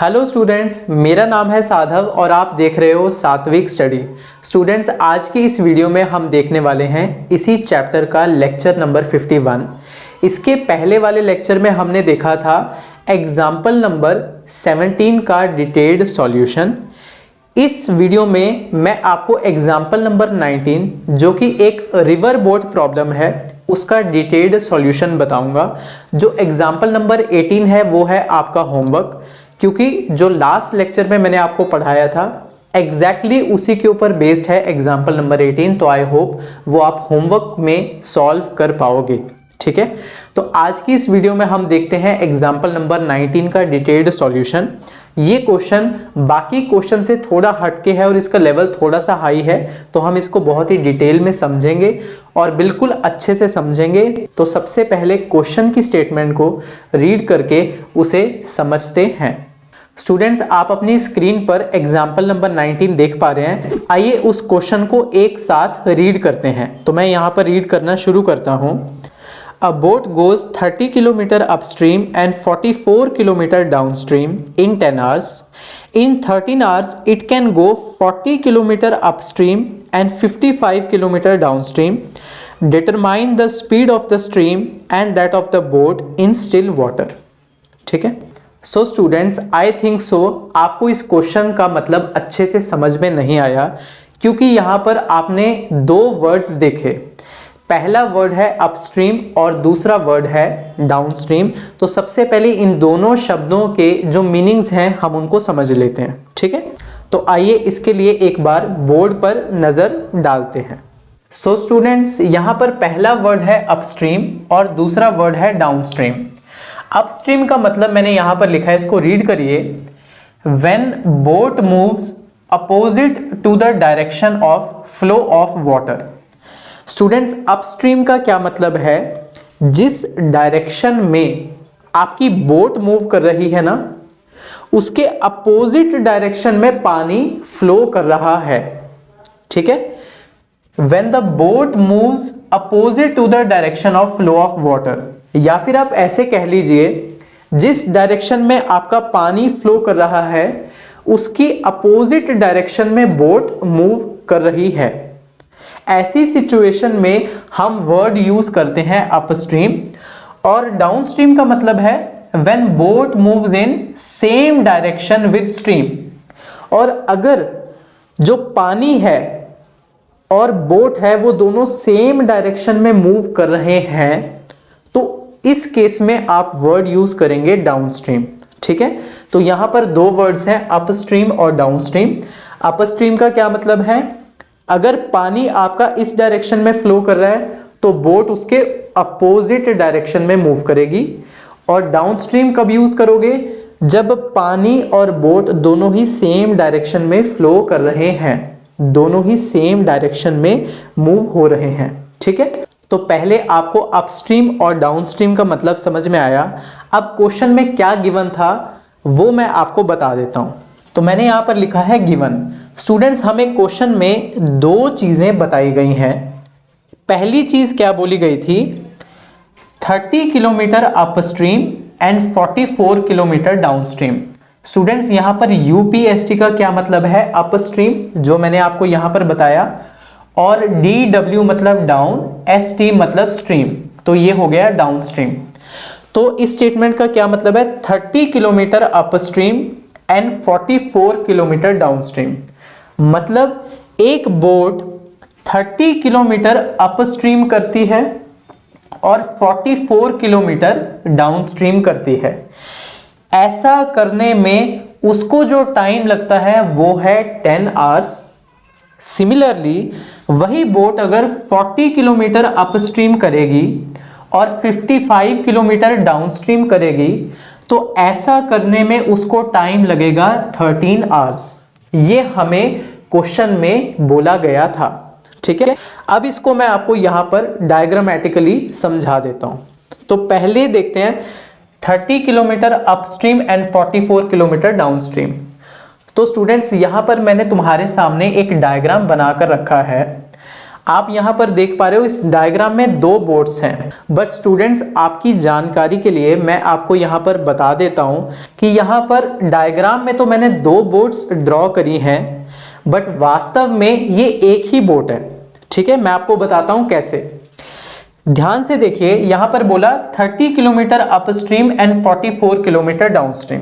Hello students, मेरा नाम है साधव और आप देख रहे हो सात्विक स्टडी। स्टूडेंट्स, आज की इस वीडियो में हम देखने वाले हैं इसी चैप्टर का लेक्चर नंबर 51। इसके पहले वाले लेक्चर में हमने देखा था एग्जाम्पल नंबर 17 का डिटेल्ड सॉल्यूशन। इस वीडियो में मैं आपको एग्जाम्पल नंबर 19 जो कि एक रिवर बोट प्रॉब्लम है उसका डिटेल्ड सॉल्यूशन बताऊंगा। जो एग्जाम्पल नंबर 18 है वो है आपका होमवर्क, क्योंकि जो लास्ट लेक्चर में मैंने आपको पढ़ाया था एग्जैक्टली उसी के ऊपर बेस्ड है एग्जाम्पल नंबर 18। तो आई होप वो आप होमवर्क में सॉल्व कर पाओगे। ठीक है, तो आज की इस वीडियो में हम देखते हैं एग्जाम्पल नंबर 19 का डिटेल्ड सॉल्यूशन। ये क्वेश्चन बाकी क्वेश्चन से थोड़ा हटके है और इसका लेवल थोड़ा सा हाई है, तो हम इसको बहुत ही डिटेल में समझेंगे और बिल्कुल अच्छे से समझेंगे। तो सबसे पहले क्वेश्चन की स्टेटमेंट को रीड करके उसे समझते हैं। स्टूडेंट्स, आप अपनी स्क्रीन पर एग्जाम्पल नंबर 19 देख पा रहे हैं। आइए उस क्वेश्चन को एक साथ रीड करते हैं। तो मैं यहाँ पर रीड करना शुरू करता हूँ। A boat goes 30 km upstream and 44 km downstream in 10 hours. In 13 hours, it can go 40 km upstream and 55 km downstream. Determine the speed of the stream and that of the boat in still water. ठीक है। So students, I think so आपको इस question का मतलब अच्छे से समझ में नहीं आया, क्योंकि यहाँ पर आपने दो वर्ड्स देखे। पहला वर्ड है अपस्ट्रीम और दूसरा वर्ड है डाउनस्ट्रीम। तो सबसे पहले इन दोनों शब्दों के जो मीनिंग्स हैं हम उनको समझ लेते हैं। ठीक है, तो आइए इसके लिए एक बार बोर्ड पर नजर डालते हैं। सो स्टूडेंट्स, यहाँ पर पहला वर्ड है अपस्ट्रीम और दूसरा वर्ड है डाउनस्ट्रीम। अपस्ट्रीम का मतलब मैंने यहां पर लिखा है, इसको रीड करिए। When boat moves opposite to the direction of flow of water. Students, upstream का क्या मतलब है? जिस डायरेक्शन में आपकी बोट मूव कर रही है ना, उसके अपोजिट डायरेक्शन में पानी फ्लो कर रहा है। ठीक है, when the boat moves opposite to the direction of flow of water, या फिर आप ऐसे कह लीजिए जिस डायरेक्शन में आपका पानी फ्लो कर रहा है उसकी अपोजिट डायरेक्शन में बोट मूव कर रही है। ऐसी सिचुएशन में हम वर्ड यूज करते हैं अपस्ट्रीम। और डाउनस्ट्रीम का मतलब है when boat moves in same direction with stream. और अगर जो पानी है और बोट है वो दोनों सेम डायरेक्शन में मूव कर रहे हैं, तो इस केस में आप वर्ड यूज करेंगे डाउनस्ट्रीम। ठीक है, तो यहां पर दो वर्ड्स हैं, अपस्ट्रीम और डाउनस्ट्रीम। अपस्ट्रीम का क्या मतलब है? अगर पानी आपका इस डायरेक्शन में फ्लो कर रहा है तो बोट उसके अपोजिट डायरेक्शन में मूव करेगी। और डाउनस्ट्रीम कब यूज करोगे? जब पानी और बोट दोनों ही सेम डायरेक्शन में फ्लो कर रहे हैं, दोनों ही सेम डायरेक्शन में मूव हो रहे हैं। ठीक है, तो पहले आपको अपस्ट्रीम और डाउनस्ट्रीम का मतलब समझ में आया। अब क्वेश्चन में क्या गिवन था वो मैं आपको बता देता हूं। तो मैंने यहां पर लिखा है गिवन। स्टूडेंट्स, हमें क्वेश्चन में दो चीजें बताई गई हैं। पहली चीज क्या बोली गई थी? 30 kilometre upstream and 44 kilometre downstream. Students, यहां पर यूपीएसटी का क्या मतलब है? अपस्ट्रीम, जो मैंने आपको यहां पर बताया, और DW मतलब डाउन, ST मतलब स्ट्रीम, तो ये हो गया डाउनस्ट्रीम। तो इस स्टेटमेंट का क्या मतलब है? 30 kilometre upstream and 44 kilometre downstream. मतलब एक बोट 30 किलोमीटर अपस्ट्रीम करती है और 44 किलोमीटर डाउनस्ट्रीम करती है। ऐसा करने में उसको जो टाइम लगता है वो है 10 आवर्स। सिमिलरली वही बोट अगर 40 किलोमीटर अपस्ट्रीम करेगी और 55 किलोमीटर डाउनस्ट्रीम करेगी तो ऐसा करने में उसको टाइम लगेगा 13 आवर्स। ये हमें क्वेश्चन में बोला गया था। ठीक है, अब इसको मैं आपको यहां पर डायग्रामेटिकली समझा देता हूं। तो पहले देखते हैं 30 kilometre upstream and 44 kilometre downstream. तो स्टूडेंट्स, यहां पर मैंने तुम्हारे सामने एक डायग्राम बनाकर रखा है। आप यहाँ पर देख पा रहे हो इस डायग्राम में दो बोट्स हैं, बट स्टूडेंट्स आपकी जानकारी के लिए मैं आपको यहाँ पर बता देता हूँ कि यहाँ पर डायग्राम में तो मैंने दो बोट्स ड्रॉ करी हैं, बट वास्तव में ये एक ही बोट है। ठीक है, मैं आपको बताता हूँ कैसे। ध्यान से देखिए, यहाँ पर बोला 30 kilometre upstream and 44 kilometre downstream.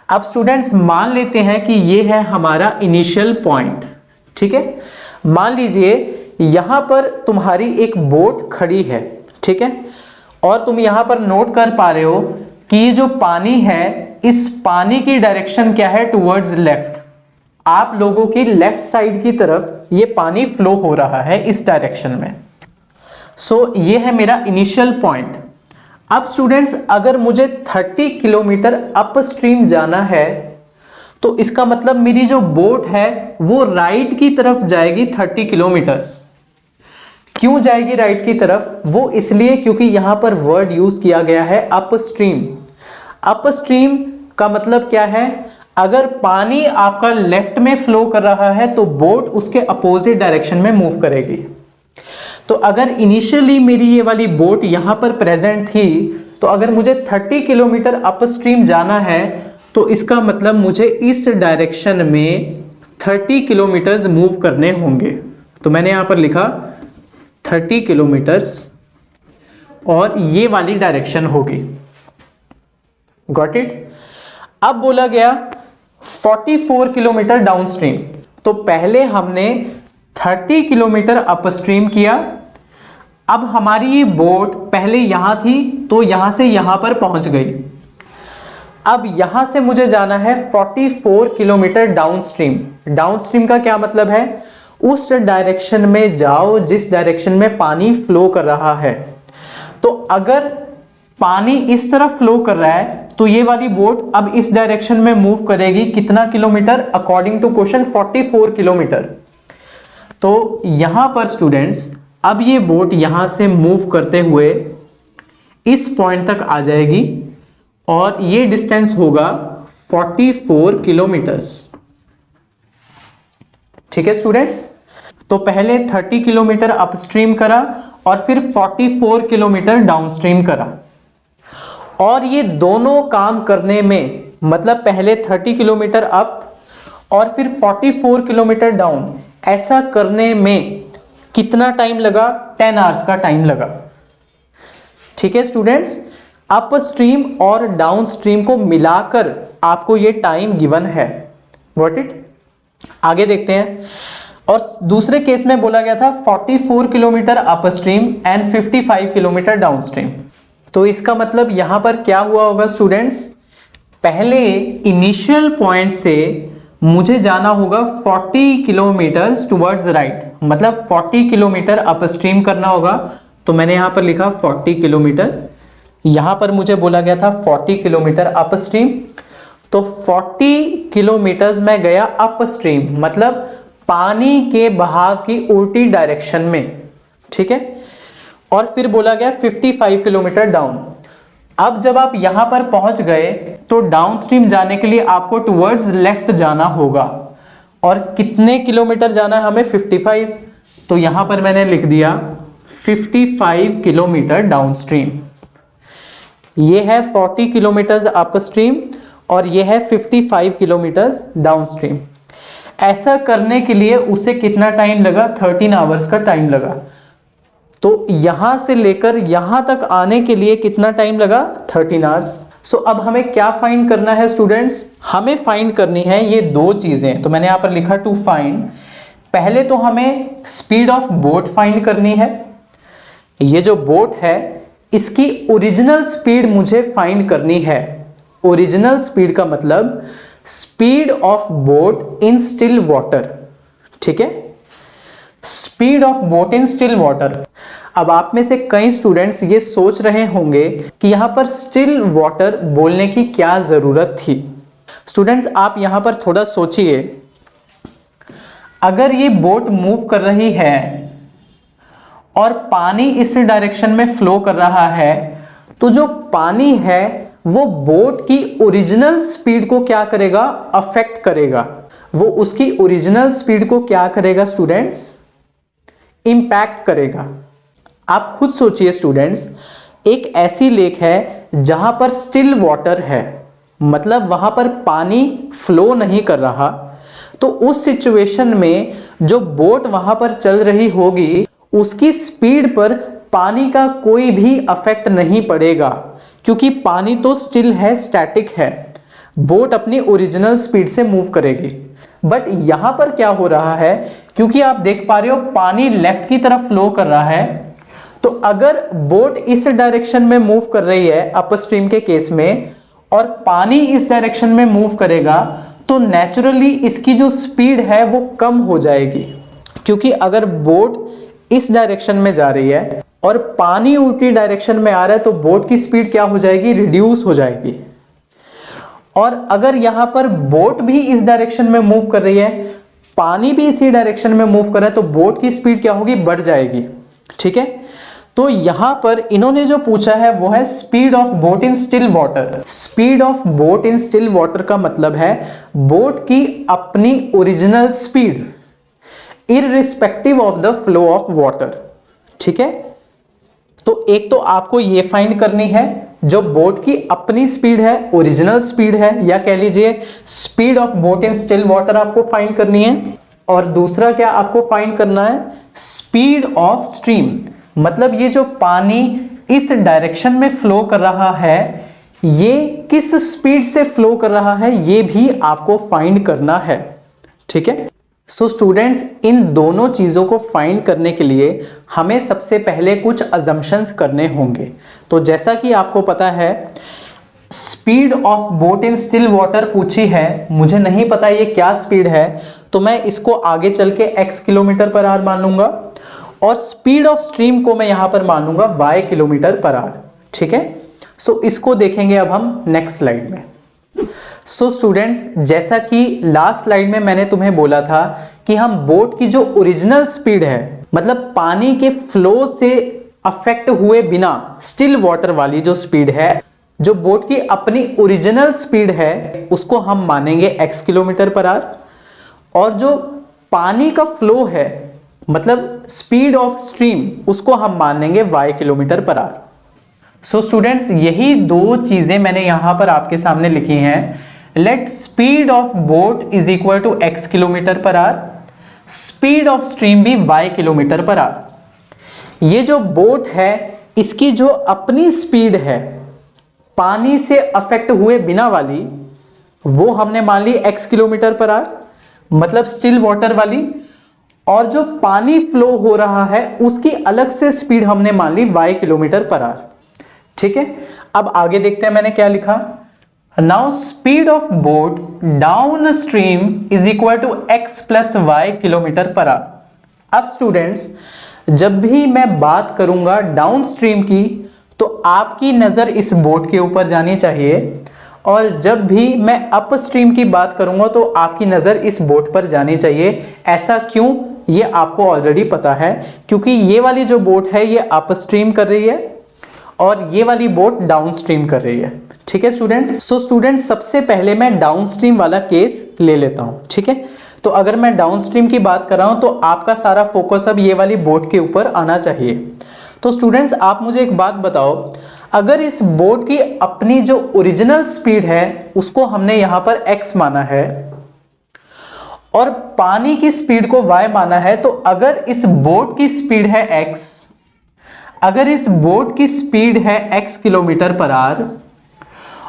अब स्टूडेंट्स मान लेते हैं कि ये है हमारा इनिशियल पॉइंट। ठीक है, मान लीजिए यहां पर तुम्हारी एक बोट खड़ी है। ठीक है, और तुम यहां पर नोट कर पा रहे हो कि ये जो पानी है, इस पानी की डायरेक्शन क्या है, टुवर्ड्स लेफ्ट। आप लोगों की लेफ्ट साइड की तरफ ये पानी फ्लो हो रहा है इस डायरेक्शन में। सो ये है मेरा इनिशियल पॉइंट। अब स्टूडेंट्स अगर मुझे 30 किलोमीटर अपस्ट्रीम जाना है तो इसका मतलब मेरी जो बोट है वो राइट की तरफ जाएगी 30 किलोमीटर्स। क्यों जाएगी राइट की तरफ? वो इसलिए क्योंकि यहां पर वर्ड यूज किया गया है अपस्ट्रीम। अपस्ट्रीम का मतलब क्या है? अगर पानी आपका लेफ्ट में फ्लो कर रहा है तो बोट उसके अपोजिट डायरेक्शन में मूव करेगी। तो अगर इनिशियली मेरी ये वाली बोट यहां पर प्रेजेंट थी, तो अगर मुझे 30 किलोमीटर अपस्ट्रीम जाना है तो इसका मतलब मुझे इस डायरेक्शन में 30 किलोमीटर्स मूव करने होंगे। तो मैंने यहां पर लिखा 30 किलोमीटर्स और ये वाली डायरेक्शन होगी। Got it? अब बोला गया 44 किलोमीटर डाउनस्ट्रीम। तो पहले हमने 30 किलोमीटर अपस्ट्रीम किया। अब हमारी ये बोट पहले यहां थी तो यहां से यहां पर पहुंच गई। अब यहां से मुझे जाना है 44 किलोमीटर डाउनस्ट्रीम। डाउनस्ट्रीम का क्या मतलब है? उस डायरेक्शन में जाओ जिस डायरेक्शन में पानी फ्लो कर रहा है। तो अगर पानी इस तरफ फ्लो कर रहा है तो ये वाली बोट अब इस डायरेक्शन में मूव करेगी कितना kilometre? According to question 44 kilometre. तो यहां पर स्टूडेंट्स अब ये बोट यहां से मूव करते हुए इस पॉइंट तक आ जाएगी और ये डिस्टेंस होगा 44 किलोमीटर्स। ठीक है स्टूडेंट्स, तो पहले 30 किलोमीटर अपस्ट्रीम करा और फिर 44 किलोमीटर डाउनस्ट्रीम करा। और ये दोनों काम करने में, मतलब पहले 30 किलोमीटर अप और फिर 44 किलोमीटर डाउन, ऐसा करने में कितना टाइम लगा? 10 आवर्स का टाइम लगा। ठीक है स्टूडेंट्स, अप स्ट्रीम और डाउन स्ट्रीम को मिलाकर आपको ये टाइम गिवन है। Got it? आगे देखते हैं। और दूसरे केस में बोला गया था 44 kilometre up stream and 55 kilometre down stream. तो इसका मतलब यहां पर क्या हुआ होगा स्टूडेंट्स? पहले इनिशियल पॉइंट से मुझे जाना होगा 40 किलोमीटर टुवर्ड्स राइट, मतलब 40 किलोमीटर अपस्ट्रीम करना होगा। तो मैंने यहां पर लिखा 40 किलोमीटर। यहां पर मुझे बोला गया था 40 किलोमीटर अपस्ट्रीम, तो 40 किलोमीटर्स में गया अपस्ट्रीम, मतलब पानी के बहाव की उल्टी डायरेक्शन में। ठीक है, और फिर बोला गया 55 किलोमीटर डाउन। अब जब आप यहां पर पहुंच गए तो डाउनस्ट्रीम जाने के लिए आपको टुवर्ड्स लेफ्ट जाना होगा। और कितने किलोमीटर जाना है हमें? 55। तो यहां पर मैंने लिख दिया 55 किलोमीटर डाउनस्ट्रीम। ये है 40 किलोमीटर अपस्ट्रीम और ये है 55 किलोमीटर डाउनस्ट्रीम। ऐसा करने के लिए उसे कितना टाइम लगा? 13 आवर्स का टाइम लगा। तो यहां से लेकर यहां तक आने के लिए कितना टाइम लगा? 13 आवर्स। सो अब हमें क्या फाइंड करना है स्टूडेंट्स? हमें फाइंड करनी है ये दो चीजें। तो मैंने यहां पर लिखा टू फाइंड। पहले तो हमें स्पीड ऑफ बोट फाइंड करनी है। ये जो बोट है इसकी ओरिजिनल स्पीड मुझे फाइंड करनी है। ओरिजिनल स्पीड का मतलब speed of boat in still water. ठीक है, speed of boat in still water. अब आप में से कई स्टूडेंट्स ये सोच रहे होंगे कि यहां पर स्टिल वाटर बोलने की क्या जरूरत थी। स्टूडेंट्स आप यहां पर थोड़ा सोचिए, अगर ये बोट मूव कर रही है और पानी इस डायरेक्शन में फ्लो कर रहा है, तो जो पानी है वो बोट की ओरिजिनल स्पीड को क्या करेगा? अफेक्ट करेगा। वो उसकी ओरिजिनल स्पीड को क्या करेगा स्टूडेंट्स? इम्पैक्ट करेगा। आप खुद सोचिए स्टूडेंट्स, एक ऐसी लेक है जहां पर स्टिल वाटर है, मतलब वहां पर पानी फ्लो नहीं कर रहा, तो उस सिचुएशन में जो बोट वहां पर चल रही होगी उसकी स्पीड पर पानी का कोई भी अफेक्ट नहीं पड़ेगा, क्योंकि पानी तो स्टिल है, स्टैटिक है। बोट अपनी ओरिजिनल स्पीड से मूव करेगी। बट यहां पर क्या हो रहा है, क्योंकि आप देख पा रहे हो पानी लेफ्ट की तरफ फ्लो कर रहा है, तो अगर बोट इस डायरेक्शन में मूव कर रही है अपस्ट्रीम के केस में, और पानी इस डायरेक्शन में मूव करेगा, तो नेचुरली इसकी जो स्पीड है वो कम हो जाएगी। क्योंकि अगर बोट इस डायरेक्शन में जा रही है और पानी उल्टी डायरेक्शन में आ रहा है, तो बोट की स्पीड क्या हो जाएगी, रिड्यूस हो जाएगी। और अगर यहां पर बोट भी इस डायरेक्शन में मूव कर रही है, पानी भी इसी डायरेक्शन में मूव कर रहा है, तो बोट की स्पीड क्या होगी, बढ़ जाएगी। ठीक है, तो यहां पर इन्होंने जो पूछा है वो है speed of boat in still water. Speed of boat in still water का मतलब है बोट की अपनी original speed irrespective of the flow of water. ठीक है, तो एक तो आपको ये फाइंड करनी है जो बोट की अपनी स्पीड है, ओरिजिनल स्पीड है, या कह लीजिए speed of boat in still water आपको फाइंड करनी है। और दूसरा क्या आपको फाइंड करना है, स्पीड ऑफ स्ट्रीम, मतलब ये जो पानी इस डायरेक्शन में फ्लो कर रहा है ये किस स्पीड से फ्लो कर रहा है, ये भी आपको फाइंड करना है। ठीक है, सो स्टूडेंट्स, इन दोनों चीजों को फाइंड करने के लिए हमें सबसे पहले कुछ अजम्पशंस करने होंगे। तो जैसा कि आपको पता है speed of boat in still water पूछी है, मुझे नहीं पता ये क्या स्पीड है, तो मैं इसको आगे चल के x किलोमीटर पर आवर मान लूंगा, और स्पीड ऑफ स्ट्रीम को मैं यहां पर मान लूंगा y किलोमीटर पर आवर। ठीक है, सो इसको देखेंगे अब हम नेक्स्ट स्लाइड में। सो स्टूडेंट्स, जैसा कि लास्ट स्लाइड में मैंने तुम्हें बोला था कि हम बोट की जो ओरिजिनल स्पीड है, मतलब पानी के फ्लो से अफेक्ट हुए बिना स्टिल वाटर वाली जो स्पीड है, जो बोट की अपनी ओरिजिनल स्पीड है, उसको हम मानेंगे x किलोमीटर पर आवर, और जो पानी का फ्लो है मतलब स्पीड ऑफ स्ट्रीम, उसको हम मान लेंगे y kilometre per our. So students, यही दो चीजें मैंने यहां पर आपके सामने लिखी हैं। Let speed of boat is equal to x kilometre per hour, speed of stream भी y किलोमीटर पर आवर। ये जो बोट है इसकी जो अपनी स्पीड है पानी से अफेक्ट हुए बिना वाली, वो हमने मान ली x किलोमीटर पर आवर, मतलब स्टिल वाटर वाली, और जो पानी फ्लो हो रहा है उसकी अलग से स्पीड हमने मान ली y किलोमीटर पर आवर। ठीक है, अब आगे देखते हैं मैंने क्या लिखा। Now speed of boat down stream is equal to x plus y kilometre per hour. अब स्टूडेंट्स, जब भी मैं बात करूंगा डाउन स्ट्रीम की, तो आपकी नजर इस बोट के ऊपर जानी चाहिए, और जब भी मैं अप स्ट्रीम की बात करूंगा तो आपकी नजर इस बोट पर जानी चाहिए। ऐसा क्यों, ये आपको ऑलरेडी पता है, क्योंकि ये वाली जो बोट है ये अप स्ट्रीम कर रही है और ये वाली बोट डाउन स्ट्रीम कर रही है। ठीक है स्टूडेंट्स, सो स्टूडेंट्स, सबसे पहले मैं डाउन स्ट्रीम वाला केस ले लेता हूं। ठीक है, तो अगर मैं डाउन स्ट्रीम की बात कर रहा हूं तो आपका सारा फोकस अब ये वाली बोट के ऊपर आना चाहिए। तो स्टूडेंट्स, आप मुझे एक बात बताओ, अगर इस बोट की अपनी जो ओरिजिनल स्पीड है उसको हमने यहां पर x माना है और पानी की स्पीड को y माना है, तो अगर इस बोट की स्पीड है x, अगर इस बोट की स्पीड है x किलोमीटर पर आवर,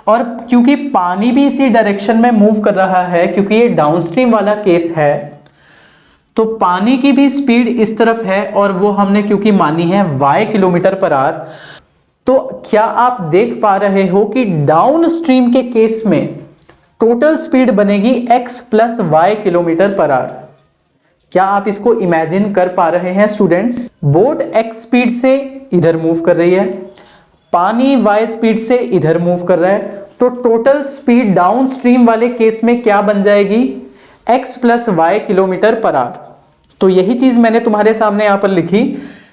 और क्योंकि पानी भी इसी डायरेक्शन में मूव कर रहा है, क्योंकि ये डाउनस्ट्रीम वाला केस है, तो पानी की भी स्पीड इस तरफ है और वो हमने क्योंकि मानी है y किलोमीटर पर आवर, तो क्या आप देख पा रहे हो कि डाउन स्ट्रीम के केस में टोटल स्पीड बनेगी x plus y kilometre per hour. क्या आप इसको इमेजिन कर पा रहे हैं स्टूडेंट्स? बोट x स्पीड से इधर मूव कर रही है, पानी y स्पीड से इधर मूव कर रहा है, तो टोटल स्पीड डाउन स्ट्रीम वाले केस में क्या बन जाएगी? x plus y kilometre per hour. तो यही चीज मैंने तुम्हारे सामने यहां पर लिखी,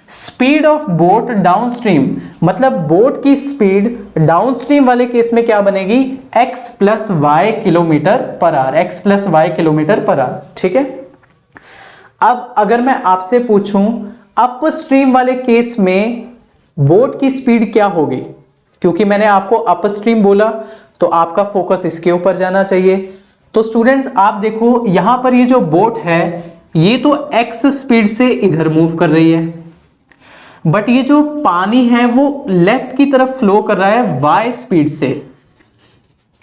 speed of boat down stream, मतलब बोट की स्पीड डाउन स्ट्रीम वाले केस में क्या बनेगी? x plus y kilometre per hour, x plus y kilometre per hour. ठीक है, अब अगर मैं आपसे पूछूं अप स्ट्रीम वाले केस में बोट की स्पीड क्या होगी? क्योंकि मैंने आपको अप स्ट्रीम बोला तो आपका फोकस इसके ऊपर जाना चाहिए। तो स्टूडेंट्स आप देखो यहां पर ये जो बोट है ये तो x स्पीड से इधर मूव कर रही है, बट ये जो पानी है वो लेफ्ट की तरफ फ्लो कर रहा है y स्पीड से,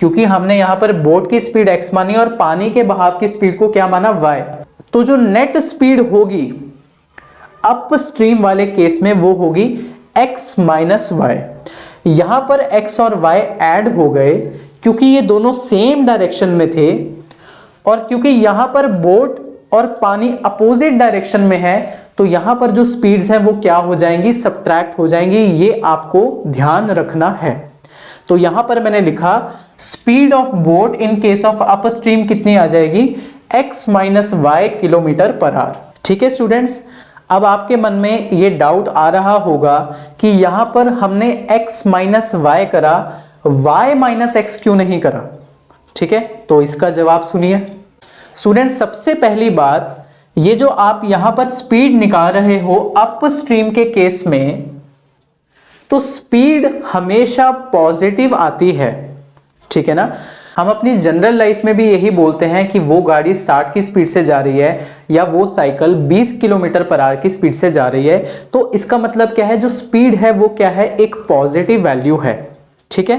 क्योंकि हमने यहां पर बोट की स्पीड x मानी और पानी के बहाव की स्पीड को क्या माना? y। तो जो नेट स्पीड होगी अप स्ट्रीम वाले केस में वो होगी x माइनस वाई। यहां पर x और y ऐड हो गए क्योंकि ये दोनों सेम डायरेक्शन में थे, और क्योंकि यहां पर बोट और पानी अपोजिट डायरेक्शन में है तो यहां पर जो स्पीड्स हैं वो क्या हो जाएंगी? सब्ट्रैक्ट हो जाएंगी। ये आपको ध्यान रखना है। तो यहां पर मैंने लिखा speed of boat in case of up stream कितनी आ जाएगी? x minus y kilometre per hour. ठीक है स्टूडेंट्स, अब आपके मन में ये डाउट आ रहा होगा कि यहां पर हमने x माइनस वाई करा, y माइनस एक्स क्यों नहीं करा? ठीक है, तो इसका जवाब सुनिए स्टूडेंट्स। सबसे पहली बात, ये जो आप यहां पर स्पीड निकाल रहे हो अप स्ट्रीम के केस में, तो स्पीड हमेशा पॉजिटिव आती है। ठीक है ना, हम अपनी जनरल लाइफ में भी यही बोलते हैं कि वो गाड़ी 60 की स्पीड से जा रही है या वो साइकिल 20 किलोमीटर पर आवर की स्पीड से जा रही है, तो इसका मतलब क्या है? जो स्पीड है वो क्या है? एक पॉजिटिव वैल्यू है। ठीक है,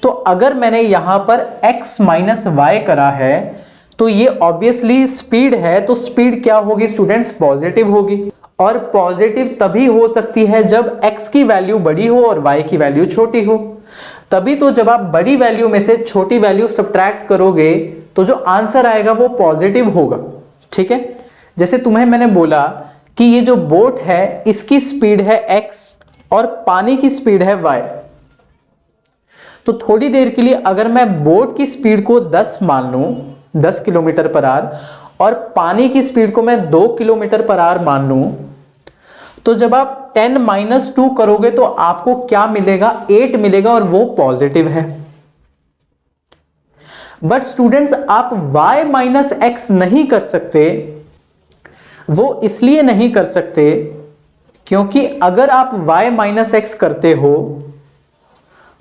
तो अगर मैंने यहां पर x माइनस वाई करा है तो ये ऑब्वियसली स्पीड है, तो स्पीड क्या होगी स्टूडेंट्स? पॉजिटिव होगी। और पॉजिटिव तभी हो सकती है जब x की वैल्यू बड़ी हो और y की वैल्यू छोटी हो। तभी तो जब आप बड़ी वैल्यू में से छोटी वैल्यू सब्ट्रैक्ट करोगे तो जो आंसर आएगा वो पॉजिटिव होगा। ठीक है, जैसे तुम्हें मैंने बोला कि ये जो बोट है इसकी स्पीड है x और पानी की स्पीड है y, तो थोड़ी देर के लिए अगर मैं बोट की स्पीड को 10 मान लूं, 10 किलोमीटर पर आवर, और पानी की स्पीड को मैं 2 किलोमीटर पर आवर मान लूं, तो जब आप 10 माइनस 2 करोगे तो आपको क्या मिलेगा? 8 मिलेगा, और वो पॉजिटिव है। बट स्टूडेंट्स आप y माइनस एक्स नहीं कर सकते। वो इसलिए नहीं कर सकते क्योंकि अगर आप y माइनस एक्स करते हो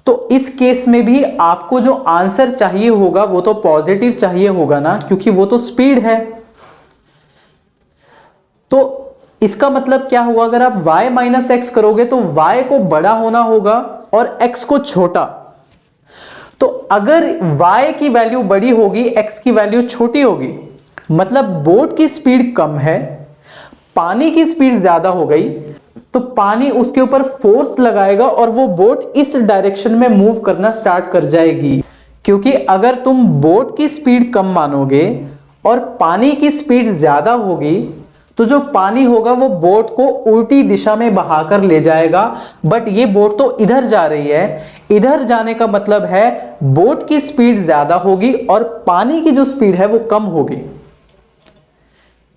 तो इस केस में भी आपको जो आंसर चाहिए होगा वो तो पॉजिटिव चाहिए होगा ना, क्योंकि वो तो स्पीड है। तो इसका मतलब क्या हुआ? अगर आप y माइनस एक्स करोगे तो y को बड़ा होना होगा और x को छोटा। तो अगर y की वैल्यू बड़ी होगी, x की वैल्यू छोटी होगी, मतलब बोट की स्पीड कम है, पानी की स्पीड ज्यादा हो गई, तो पानी उसके ऊपर फोर्स लगाएगा और वो बोट इस डायरेक्शन में मूव करना स्टार्ट कर जाएगी। क्योंकि अगर तुम बोट की स्पीड कम मानोगे और पानी की स्पीड ज्यादा होगी तो जो पानी होगा वो बोट को उल्टी दिशा में बहाकर ले जाएगा। बट ये बोट तो इधर जा रही है, इधर जाने का मतलब है बोट की स्पीड ज्यादा होगी और पानी की जो स्पीड है वो कम होगी।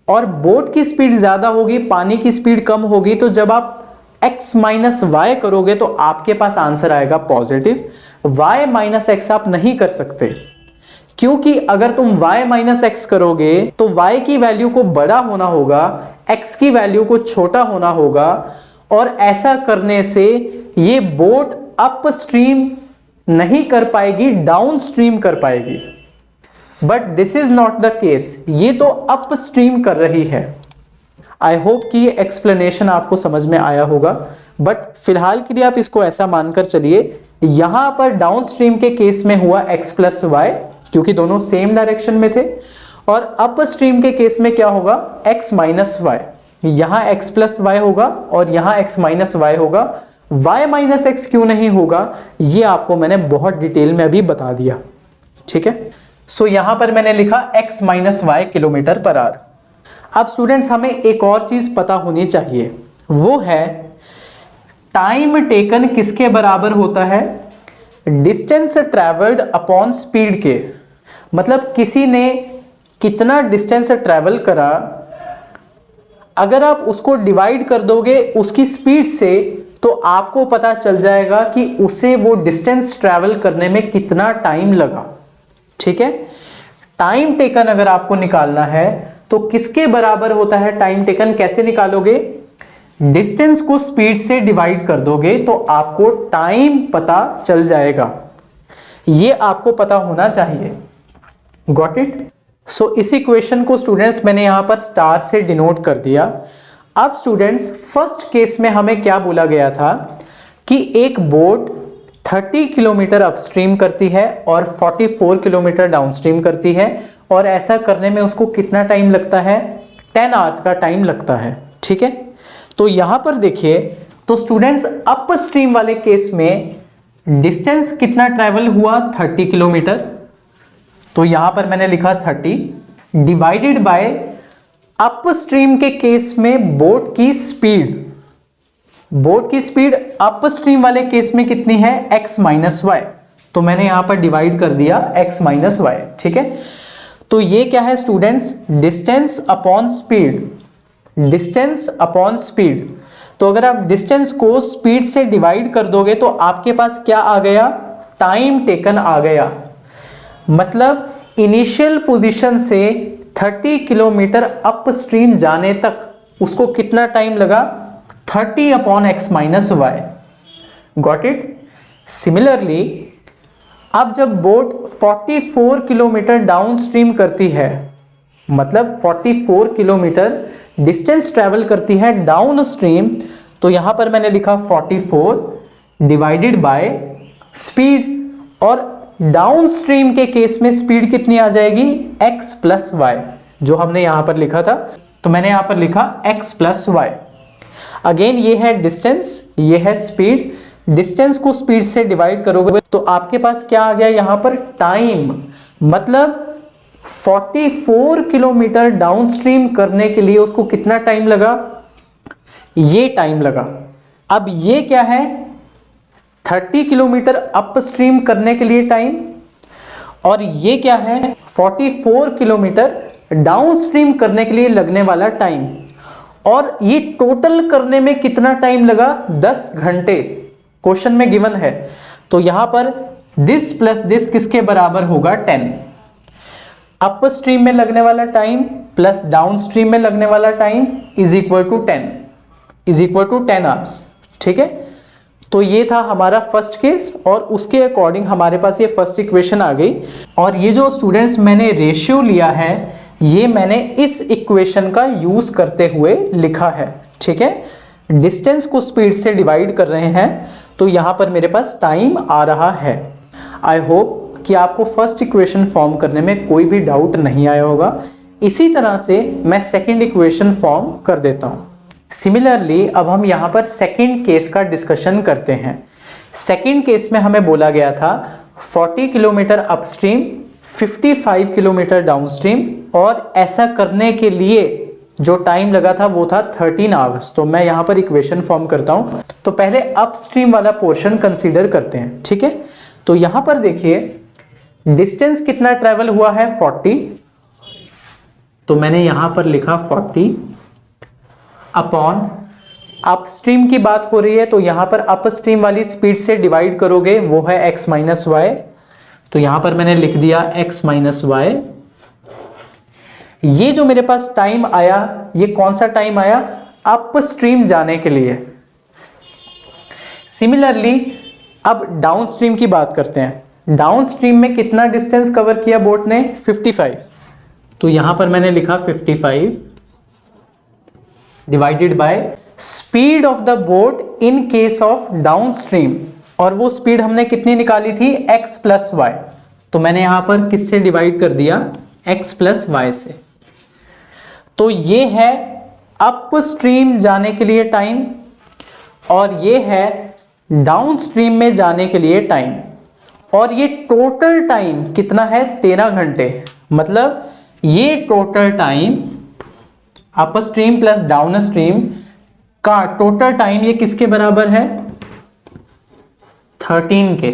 और बोट की स्पीड ज्यादा होगी, पानी की स्पीड कम होगी, तो जब आप x माइनस वाई करोगे तो आपके पास आंसर आएगा पॉजिटिव। y माइनस एक्स आप नहीं कर सकते, क्योंकि अगर तुम y माइनस एक्स करोगे तो y की वैल्यू को बड़ा होना होगा, x की वैल्यू को छोटा होना होगा, और ऐसा करने से ये बोट अप स्ट्रीम नहीं कर पाएगी, डाउन स्ट्रीम कर पाएगी। But this is not the case, ये तो अप स्ट्रीम कर रही है। आई होप कि ये एक्सप्लेनेशन आपको समझ में आया होगा। बट फिलहाल के लिए आप इसको ऐसा मानकर चलिए, यहां पर डाउन स्ट्रीम के केस में हुआ x प्लस वाई, क्योंकि दोनों सेम डायरेक्शन में थे, और अप स्ट्रीम के केस में क्या होगा? x minus y. यहां x प्लस वाई होगा और यहां x माइनस वाई होगा। y माइनस एक्स क्यों नहीं होगा ये आपको मैंने बहुत डिटेल में अभी बता दिया। ठीक है, सो यहां पर मैंने लिखा x minus y kilometre per hour. अब स्टूडेंट्स हमें एक और चीज पता होनी चाहिए, वो है टाइम टेकन किसके बराबर होता है? डिस्टेंस ट्रेवल्ड अपॉन स्पीड के। मतलब किसी ने कितना डिस्टेंस ट्रेवल करा, अगर आप उसको डिवाइड कर दोगे उसकी स्पीड से तो आपको पता चल जाएगा कि उसे वो डिस्टेंस ट्रेवल करने में कितना टाइम लगा। ठीक है, टाइम टेकन अगर आपको निकालना है तो किसके बराबर होता है टाइम टेकन? कैसे निकालोगे? डिस्टेंस को स्पीड से डिवाइड कर दोगे तो आपको टाइम पता चल जाएगा। ये आपको पता होना चाहिए। Got it? सो इस इक्वेशन को स्टूडेंट्स मैंने यहां पर स्टार से डिनोट कर दिया। अब स्टूडेंट्स फर्स्ट केस में हमें क्या बोला गया था कि एक बोट 30 किलोमीटर अपस्ट्रीम करती है और 44 किलोमीटर डाउनस्ट्रीम करती है, और ऐसा करने में उसको कितना टाइम लगता है? 10 आवर्स का टाइम लगता है। ठीक है, तो यहां पर देखिए, तो स्टूडेंट्स अपस्ट्रीम वाले केस में डिस्टेंस कितना ट्रैवल हुआ? 30 किलोमीटर। तो यहां पर मैंने लिखा 30 डिवाइडेड बाय अपस्ट्रीम के केस में बोट की स्पीड। बोट की स्पीड अपस्ट्रीम वाले केस में कितनी है? x minus y. तो मैंने यहां पर डिवाइड कर दिया x माइनस वाई। ठीक है, तो ये क्या है students? Distance upon speed. Distance upon speed. तो अगर आप डिस्टेंस को स्पीड से डिवाइड कर दोगे तो आपके पास क्या आ गया? टाइम टेकन आ गया। मतलब इनिशियल पोजीशन से 30 किलोमीटर अपस्ट्रीम जाने तक उसको कितना टाइम लगा? 30 upon x minus y. Got it? Similarly अब जब बोट 44 किलोमीटर डाउनस्ट्रीम करती है, मतलब 44 किलोमीटर डिस्टेंस ट्रैवल करती है डाउन स्ट्रीम, तो यहां पर मैंने लिखा 44 डिवाइडेड बाय स्पीड, और डाउन स्ट्रीम के केस में स्पीड कितनी आ जाएगी? x प्लस वाई, जो हमने यहां पर लिखा था। तो मैंने यहां पर लिखा x प्लस वाई। अगेन ये है डिस्टेंस, ये है स्पीड। डिस्टेंस को स्पीड से डिवाइड करोगे तो आपके पास क्या आ गया यहां पर? टाइम। मतलब 44 किलोमीटर डाउनस्ट्रीम करने के लिए उसको कितना टाइम लगा? ये टाइम लगा। अब ये क्या है? 30 किलोमीटर अपस्ट्रीम करने के लिए टाइम, और ये क्या है? 44 किलोमीटर डाउनस्ट्रीम करने के लिए लगने वाला टाइम। और ये टोटल करने में कितना टाइम लगा? 10 घंटे क्वेश्चन में गिवन है। तो यहां पर दिस प्लस दिस किसके बराबर होगा? 10। अपस्ट्रीम में लगने वाला टाइम प्लस डाउनस्ट्रीम में लगने वाला time is equal to 10, is equal to 10 hours. ठीक है, तो ये था हमारा फर्स्ट केस, और उसके अकॉर्डिंग हमारे पास ये फर्स्ट इक्वेशन आ गई। और ये जो स्टूडेंट्स मैंने रेशियो लिया है, ये मैंने इस इक्वेशन का यूज करते हुए लिखा है। ठीक है, डिस्टेंस को स्पीड से डिवाइड कर रहे हैं, तो यहां पर मेरे पास टाइम आ रहा है। आई होप कि आपको फर्स्ट इक्वेशन फॉर्म करने में कोई भी डाउट नहीं आया होगा। इसी तरह से मैं सेकंड इक्वेशन फॉर्म कर देता हूं। सिमिलरली अब हम यहां पर सेकंड केस का डिस्कशन करते हैं। सेकंड केस में हमें बोला गया था 40 किलोमीटर अपस्ट्रीम, 55 किलोमीटर डाउनस्ट्रीम, और ऐसा करने के लिए जो टाइम लगा था वो था 13 आवर्स। तो मैं यहां पर इक्वेशन फॉर्म करता हूं। तो पहले अपस्ट्रीम वाला पोर्शन कंसीडर करते हैं। ठीक है, तो यहां पर देखिए डिस्टेंस कितना ट्रैवल हुआ है? 40। तो मैंने यहां पर लिखा 40 अपॉन अपस्ट्रीम की बात हो रही है, तो यहां पर अपस्ट्रीम वाली स्पीड से डिवाइड करोगे, वो है x माइनस वाई। तो यहां पर मैंने लिख दिया x माइनस वाई। ये जो मेरे पास टाइम आया, ये कौन सा टाइम आया? अपस्ट्रीम जाने के लिए। सिमिलरली अब डाउनस्ट्रीम की बात करते हैं। डाउनस्ट्रीम में कितना डिस्टेंस कवर किया बोट ने? 55। तो यहां पर मैंने लिखा 55 divided by speed of the boat in case of downstream, और वो स्पीड हमने कितनी निकाली थी? x plus y. तो मैंने यहां पर किससे डिवाइड कर दिया? x प्लस वाई से। तो ये है अपस्ट्रीम जाने के लिए टाइम, और ये है डाउनस्ट्रीम में जाने के लिए टाइम, और ये टोटल टाइम कितना है? 13 घंटे। मतलब ये total time upstream plus downstream का टोटल टाइम ये किसके बराबर है? 13 के।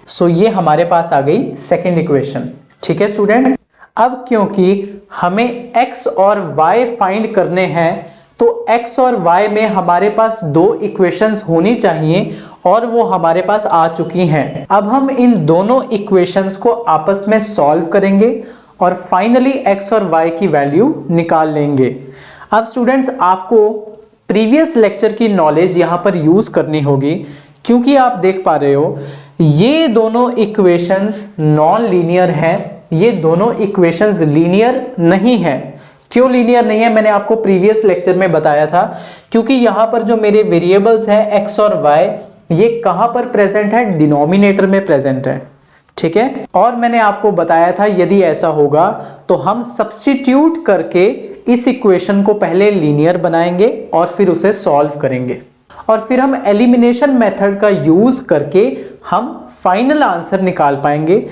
सो ये हमारे पास आ गई सेकेंड इक्वेशन। ठीक है स्टूडेंट, अब क्योंकि हमें x और y फाइंड करने हैं, तो x और y में हमारे पास दो इक्वेशंस होनी चाहिए, और वो हमारे पास आ चुकी हैं। अब हम इन दोनों इक्वेशंस को आपस में सॉल्व करेंगे और फाइनली x और y की वैल्यू निकाल लेंगे। अब स्टूडेंट्स आपको प्रीवियस लेक्चर की नॉलेज यहाँ पर यूज करनी होगी, क्योंकि आप देख पा रहे हो ये दोनों इक्वेशंस नॉन लीनियर हैं, ये दोनों इक्वेशंस लीनियर नहीं है। क्यों लीनियर नहीं है, मैंने आपको प्रीवियस लेक्चर में बताया था, क्योंकि यहाँ पर जो मेरे वेरिएबल्स हैं x और y, ये कहाँ पर प्रेजेंट है, डिनोमिनेटर में प्रेजेंट है, ठीक है। और मैंने आपको बताया था यदि ऐसा होगा तो हम सब्स्टिट्यूट करके इस इक्वेशन को पहले लीनियर बनाएंगे और फिर उसे सॉल्व करेंगे, और फिर हम एलिमिनेशन मेथड का यूज करके हम फाइनल आंसर निकाल पाएंगे।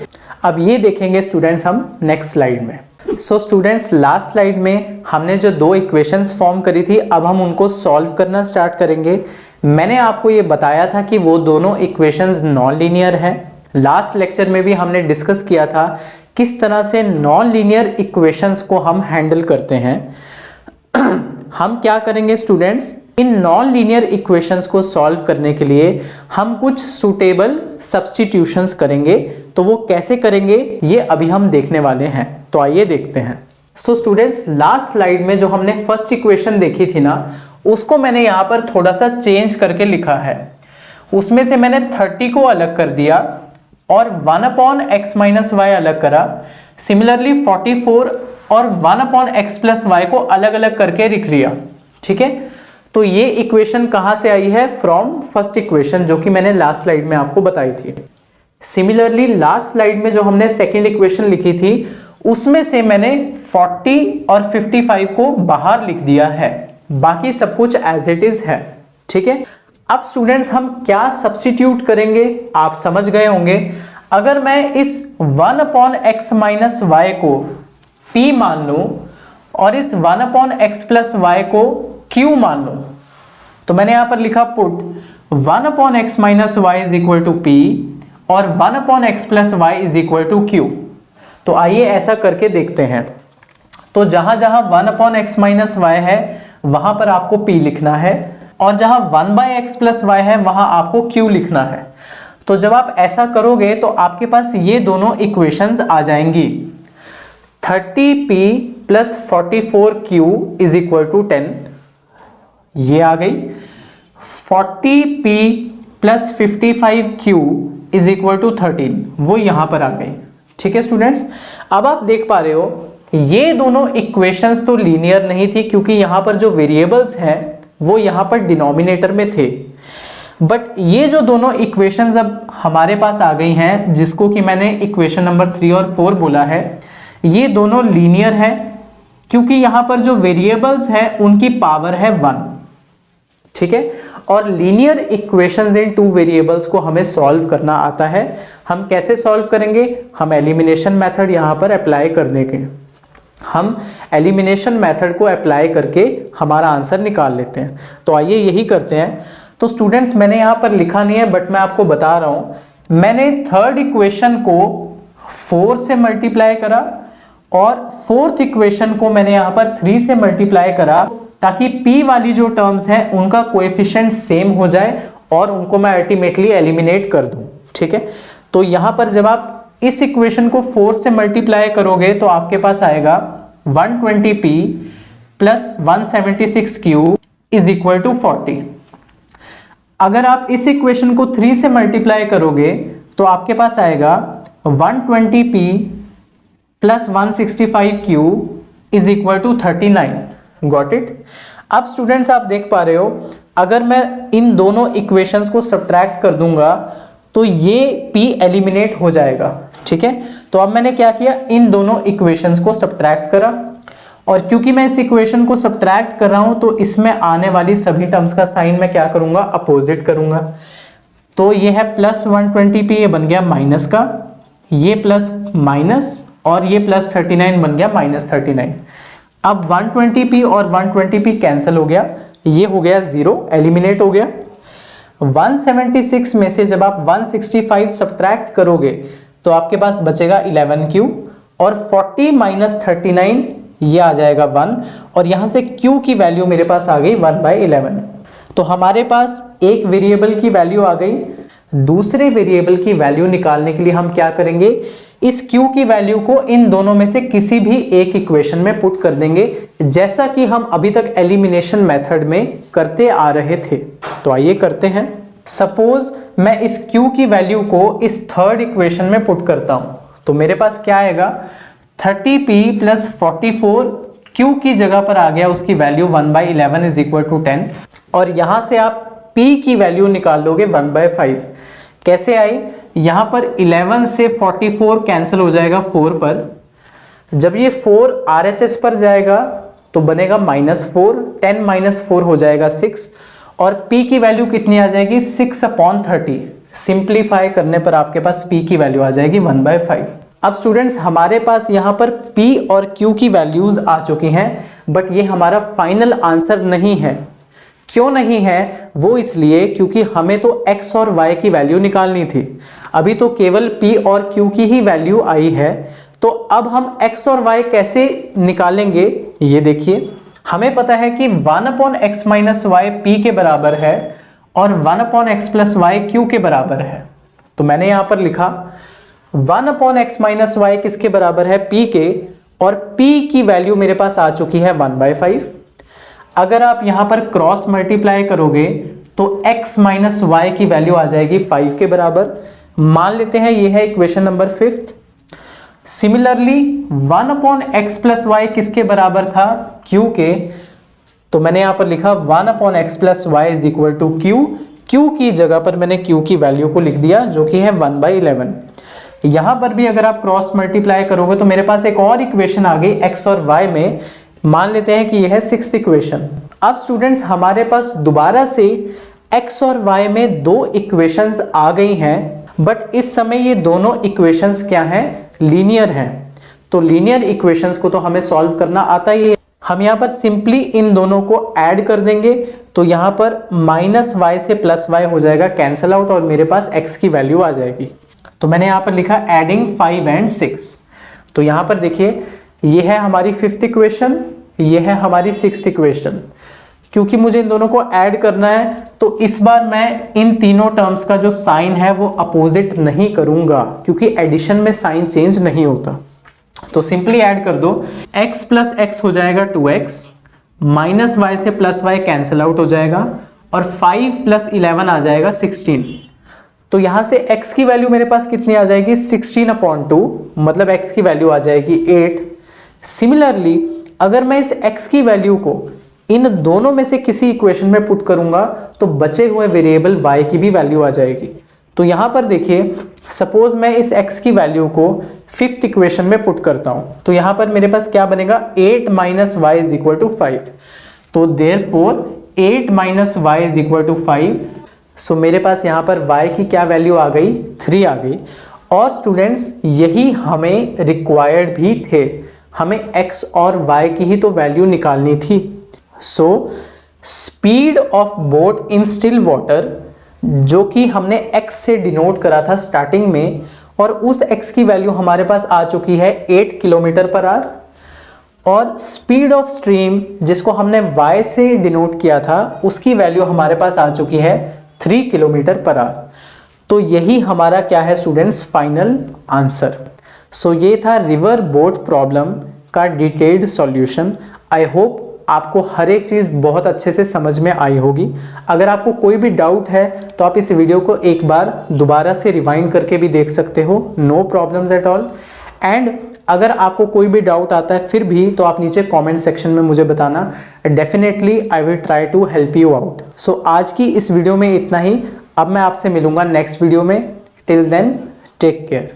अब ये देखेंगे स्टूडेंट्स हम नेक्स्ट स्लाइड में। सो स्टूडेंट्स, लास्ट स्लाइड में हमने जो दो इक्वेशंस फॉर्म करी थी, अब हम उनको सॉल्व करना स्टार्ट करेंगे। मैंने आपको ये बताया था कि वो दोनों इक्वेशंस नॉन लीनियर हैं। लास्ट लेक्चर में भी हमने डिस्कस किया था किस तरह से नॉन लीनियर इक्वेशंस को हम हैंडल करते हैं। हम क्या करेंगे students, in non linear equations को सॉल्व करने के लिए हम कुछ सुटेबल सब्स्टिट्यूशंस करेंगे। तो वो कैसे करेंगे ये अभी हम देखने वाले हैं, तो आइए देखते हैं। सो स्टूडेंट्स, लास्ट स्लाइड में जो हमने फर्स्ट इक्वेशन देखी थी ना, उसको मैंने यहाँ पर थोड़ा सा चेंज करके लिखा है। उसमें से मैंने 30 को अलग कर दिया और 1/x-y अलग करा। सिमिलरली 44 और 1/x+y को अलग अलग करके लिख लिया, ठीक है। तो ये इक्वेशन कहां से आई है, फ्रॉम फर्स्ट इक्वेशन, जो कि मैंने लास्ट स्लाइड में आपको बताई थी। सिमिलरली लास्ट स्लाइड में जो हमने सेकंड इक्वेशन लिखी थी, उसमें से मैंने 40 और 55 को बाहर लिख दिया है, बाकी सब कुछ एज इट इज है, ठीक है। अब स्टूडेंट्स हम क्या सब्स्टिट्यूट करेंगे, आप समझ गए होंगे। अगर मैं इस 1/x-y को p मान लूं और इस 1/x+y को q मान लूं, तो मैंने यहां पर लिखा put 1/x-y is equal to p और 1/x+y is equal to q। तो आइए ऐसा करके देखते हैं। तो जहां जहां 1/x-y है वहां पर आपको p लिखना है, और जहां 1/x+y है वहां आपको q लिखना है। तो जब आप ऐसा करोगे तो आपके पास ये दोनों इक्वेशंस आ जाएंगी। 30p + 44q is equal to 10, ये आ गई। 40p + 55q is equal to 13, वो यहां पर आ गई, ठीक है स्टूडेंट्स। अब आप देख पा रहे हो ये दोनों इक्वेशंस तो लीनियर नहीं थी, क्योंकि यहां पर जो वेरिएबल्स हैं वो यहां पर डिनोमिनेटर में थे। बट ये जो दोनों इक्वेशंस अब हमारे पास आ गई हैं, जिसको कि मैंने इक्वेशन नंबर 3 और 4 बोला है, ये दोनों लीनियर है, क्योंकि यहां पर जो वेरिएबल्स हैं उनकी पावर है 1, ठीक है। और लीनियर इक्वेशंस इन 2 वेरिएबल्स को हमें सॉल्व करना आता है। हम कैसे सॉल्व करेंगे, हम एलिमिनेशन मेथड यहां पर अप्लाई कर देंगे। हम एलिमिनेशन मेथड को अप्लाई करके हमारा आंसर निकाल लेते हैं। तो आइए यही करते हैं। तो स्टूडेंट्स, मैंने यहाँ पर लिखा नहीं है, बट मैं आपको बता रहा हूं। मैंने थर्ड इक्वेशन को 4 से मल्टीप्लाई करा और फोर्थ इक्वेशन को मैंने यहाँ पर 3 से मल्टीप्लाई करा, ताकि p वाली जो टर्म्स हैं उनका कोएफिशिएंट सेम हो जाए और उनको मैं अल्टीमेटली एलिमिनेट कर दूं, ठीक है। तो यहाँ पर जब आप इस इक्वेशन को 4 से मल्टीप्लाई करोगे तो आपके पास आएगा 120p + 176q is equal to 40। अगर आप इस इक्वेशन को 3 से मल्टीप्लाई करोगे तो आपके पास आएगा 120p + 165q is equal to 39। Got it. अब स्टूडेंट्स, आप देख पा रहे हो, अगर मैं इन दोनों इक्वेशंस को सब्ट्रैक्ट कर दूंगा तो ये p एलिमिनेट हो जाएगा, ठीक है। तो अब मैंने क्या किया, इन दोनों इक्वेशंस को सब्ट्रैक्ट करा, और क्योंकि मैं इस इक्वेशन को सब्ट्रैक्ट कर रहा हूं तो इसमें आने वाली सभी टर्म्स का साइन मैं क्या करूंगा, अपोजिट करूंगा। तो ये है +120p, ये बन गया माइनस का, ये प्लस माइनस, और ये +39 बन गया -39। अब 120p और 120p कैंसिल हो गया, ये हो गया 0, एलिमिनेट हो गया। 176 में से जब आप 165 सब्ट्रैक्ट करोगे तो आपके पास बचेगा 11q, और 40 - 39 ये आ जाएगा 1, और यहां से q की वैल्यू मेरे पास आ गई 1/11। तो हमारे पास एक वेरिएबल की वैल्यू आ गई दूसरे वेरिएबल की वैल्यू निकालने के लिए हम क्या करेंगे, इस q की वैल्यू को इन दोनों में से किसी भी एक इक्वेशन में पुट कर देंगे, जैसा कि हम अभी तक एलिमिनेशन मेथड में करते आ रहे थे। तो आइए करते हैं। सपोज मैं इस q की वैल्यू को इस थर्ड इक्वेशन में पुट करता हूं, तो मेरे पास क्या आएगा, 30p + 44, q की जगह पर आ गया उसकी वैल्यू 1/11 = 10, और यहां से आप p की वैल्यू निकाल लोगे 1/5। कैसे आई, यहां पर 11 से 44 कैंसिल हो जाएगा 4 पर, जब ये 4 RHS पर जाएगा तो बनेगा -4, 10 - 4 हो जाएगा 6, और p की वैल्यू कितनी आ जाएगी, 6/30। सिंप्लीफाई करने पर आपके पास p की वैल्यू आ जाएगी 1/5। अब स्टूडेंट्स हमारे पास यहाँ पर p और q की वैल्यूज आ चुकी हैं, बट ये हमारा फाइनल आंसर नहीं है। क्यों नहीं है, वो इसलिए क्योंकि हमें तो x और y की वैल्यू निकालनी थी। अभी तो केवल p और q की ही वैल्यू आई है, तो अब हम x और y कैसे निकालेंगे, ये देखिए। हमें पता है कि 1/x - y p के बराबर है और 1/x + y q के बराबर है। तो मैंने यहां पर लिखा 1/x - y किसके बराबर है, p के, और p की वैल्यू मेरे पास आ चुकी है 1/5। अगर आप यहां पर क्रॉस मल्टीप्लाई करोगे तो x - y की वैल्यू आ जाएगी 5 के बराबर। मान लेते हैं ये है equation number 5। Similarly 1/x + y किसके बराबर था, q के, तो मैंने यहां पर लिखा 1/x + y = q। q की जगह पर मैंने q की वैल्यू को लिख दिया जो कि है 1/11। यहां पर भी अगर आप क्रॉस मल्टीप्लाई करोगे तो मेरे पास एक और इक्वेशन आ गई x और y में। मान लेते हैं कि यह है 6th इक्वेशन। अब स्टूडेंट्स हमारे पास दोबारा से x और y में दो इक्वेशंस आ गई हैं, बट इस समय ये दोनों इक्वेशंस क्या हैं, लीनियर हैं। तो लीनियर इक्वेशंस को तो हमें सॉल्व करना आता ही है। हम यहाँ पर सिंपली इन दोनों को ऐड कर देंगे, तो यहाँ पर -y से +y हो जाएगा कैंसल आउट, और मेरे पास x की वैल्यू आ जाएगी। तो मैंने यहाँ पर लिखा एडिंग 5 and 6। तो यहाँ पर देखिए ये है हमारी 5th इक्वेशन, ये है हमारी 6th इक्वेशन। क्योंकि मुझे इन दोनों को ऐड करना है तो इस बार मैं इन तीनों टर्म्स का जो साइन है वो अपोजिट नहीं करूंगा, क्योंकि एडिशन में साइन चेंज नहीं होता। तो सिंपली ऐड कर दो, x + x हो जाएगा 2x, -y से +y कैंसिल आउट हो जाएगा, और 5 + 11 आ जाएगा 16। तो यहां से x की वैल्यू मेरे पास कितनी आ जाएगी, 16/2, मतलब x की वैल्यू आ जाएगी 8। सिमिलरली अगर मैं इस x की वैल्यू को इन दोनों में से किसी इक्वेशन में पुट करूंगा तो बचे हुए वेरिएबल y की भी वैल्यू आ जाएगी। तो यहां पर देखिए सपोज मैं इस x की वैल्यू को 5th इक्वेशन में पुट करता हूं, तो यहां पर मेरे पास क्या बनेगा, 8 - y = 5। तो देयरफॉर 8 - y = 5। सो मेरे पास यहां पर y की क्या वैल्यू आ गई, 3 आ गई। और स्टूडेंट्स यही हमें रिक्वायर्ड भी थे, हमें x और y की ही तो वैल्यू निकालनी थी। So speed of boat in still water, जो कि हमने x से डिनोट करा था स्टार्टिंग में, और उस x की वैल्यू हमारे पास आ चुकी है 8 km/h, और स्पीड ऑफ स्ट्रीम जिसको हमने y से डिनोट किया था उसकी वैल्यू हमारे पास आ चुकी है 3 km/h। तो यही हमारा क्या है स्टूडेंट्स, फाइनल आंसर। सो ये था रिवर बोट प्रॉब्लम का डिटेल्ड सॉल्यूशन। आई होप आपको हर एक चीज़ बहुत अच्छे से समझ में आई होगी। अगर आपको कोई भी डाउट है तो आप इस वीडियो को एक बार दोबारा से रिवाइंड करके भी देख सकते हो, no problems at all. And अगर आपको कोई भी डाउट आता है फिर भी तो आप नीचे कमेंट सेक्शन में मुझे बताना, definitely I will try to help you out. So आज की इस वीडियो में इतना ही। अब मैं आपसे मिलूंगा नेक्स्ट वीडियो में। Till then take care.